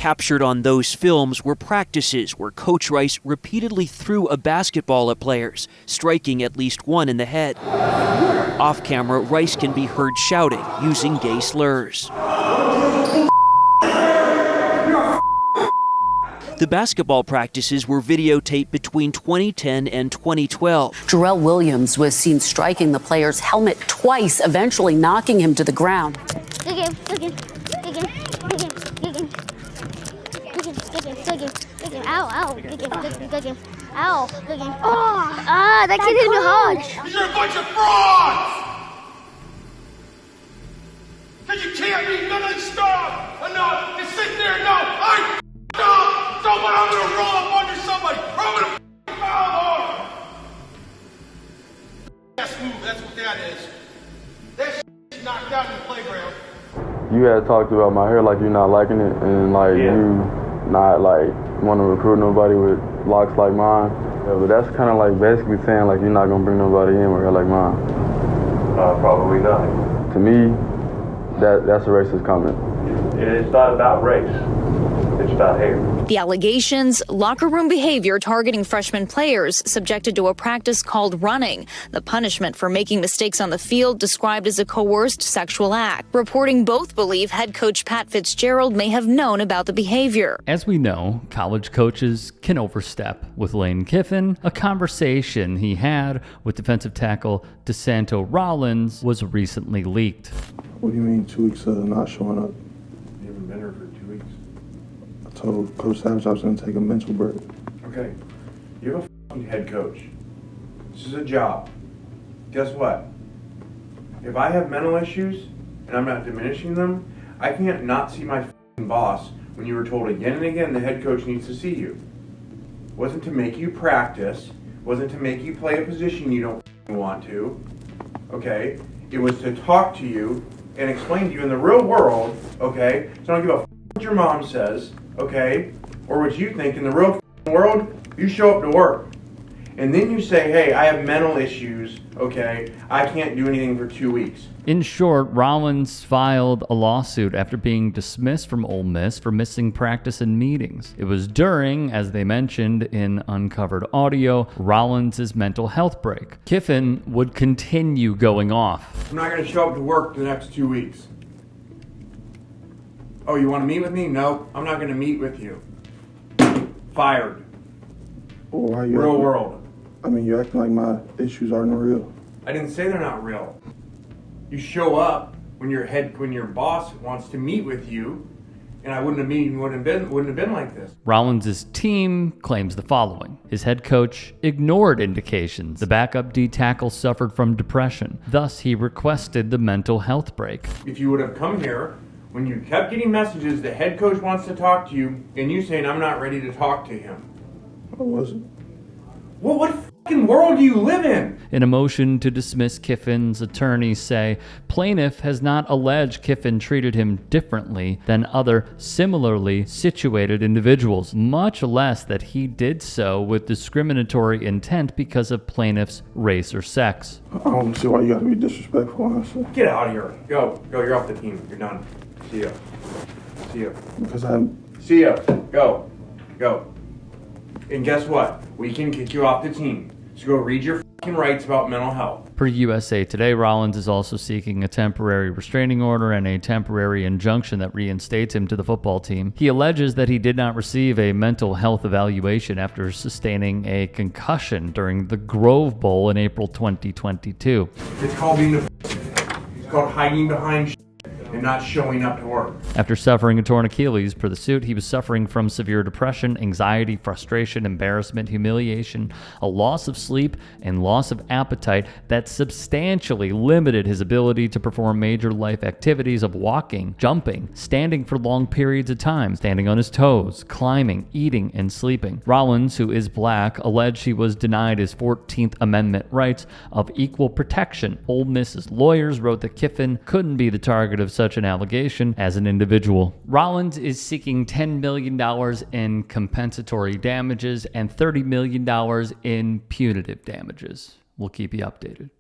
Captured on those films were practices where Coach Rice repeatedly threw a basketball at players, striking at least one in the head. Off camera, Rice can be heard shouting, using gay slurs. The basketball practices were videotaped between 2010 and 2012. Jarrell Williams was seen striking the player's helmet twice, eventually knocking him to the ground. Ow. That kid hit me hard. You're a bunch of frauds! Because you can't be nothing stuff enough to sit there and go, I up someone, I'm going to roll up under somebody, or I'm going to foul hard. That's move, that's what that is. That shit's knocked out in the playground. You had talked about my hair like you're not liking it, and like you not like want to recruit nobody with locks like mine. Yeah, but that's kind of like basically saying like you're not gonna bring nobody in with hair like mine. Probably not. To me, that's a racist comment. It's not about race. It's about hair. The allegations, locker room behavior targeting freshman players subjected to a practice called running. The punishment for making mistakes on the field described as a coerced sexual act. Reporting both believe head coach Pat Fitzgerald may have known about the behavior. As we know, college coaches can overstep. With Lane Kiffin, a conversation he had with defensive tackle DeSanto Rollins was recently leaked. What do you mean 2 weeks of not showing up? You haven't been here for 2 weeks. I told Coach Savage I was going to take a mental break. Okay. You have a f***ing head coach. This is a job. Guess what? If I have mental issues, and I'm not diminishing them, I can't not see my f***ing boss when you were told again and again the head coach needs to see you. It wasn't to make you practice. It wasn't to make you play a position you don't f***ing want to. Okay? It was to talk to you and explain to you in the real world, okay? So I don't give a f*** what your mom says, okay? Or what you think. In the real world, you show up to work. And then you say, hey, I have mental issues, okay? I can't do anything for 2 weeks. In short, Rollins filed a lawsuit after being dismissed from Ole Miss for missing practice and meetings. It was during, as they mentioned in uncovered audio, Rollins' mental health break. Kiffin would continue going off. I'm not going to show up to work the next 2 weeks. Oh, you want to meet with me? No, I'm not going to meet with you. Fired. Well, why you Real acting, world. I mean, you're acting like my issues aren't real. I didn't say they're not real. You show up when your boss wants to meet with you, and I wouldn't have been like this. Rollins' team claims the following. His head coach ignored indications the backup D tackle suffered from depression. Thus, he requested the mental health break. If you would have come here, when you kept getting messages, the head coach wants to talk to you, and you saying, I'm not ready to talk to him. I wasn't. Well, what fucking world do you live in? In a motion to dismiss Kiffin's attorneys say, plaintiff has not alleged Kiffin treated him differently than other similarly situated individuals, much less that he did so with discriminatory intent because of plaintiff's race or sex. I don't see why you gotta be disrespectful, honestly. Get out of here. Go, you're off the team. You're done. See ya. Because I'm... See ya. Go. And guess what? We can kick you off the team. So go read your fucking rights about mental health. Per USA Today, Rollins is also seeking a temporary restraining order and a temporary injunction that reinstates him to the football team. He alleges that he did not receive a mental health evaluation after sustaining a concussion during the Grove Bowl in April 2022. It's called being it's called hiding behind and not showing up to work. After suffering a torn Achilles, per the suit, he was suffering from severe depression, anxiety, frustration, embarrassment, humiliation, a loss of sleep, and loss of appetite that substantially limited his ability to perform major life activities of walking, jumping, standing for long periods of time, standing on his toes, climbing, eating, and sleeping. Rollins, who is black, alleged he was denied his 14th Amendment rights of equal protection. Ole Miss's lawyers wrote that Kiffin couldn't be the target of such an allegation as an individual. Rollins is seeking $10 million in compensatory damages and $30 million in punitive damages. We'll keep you updated.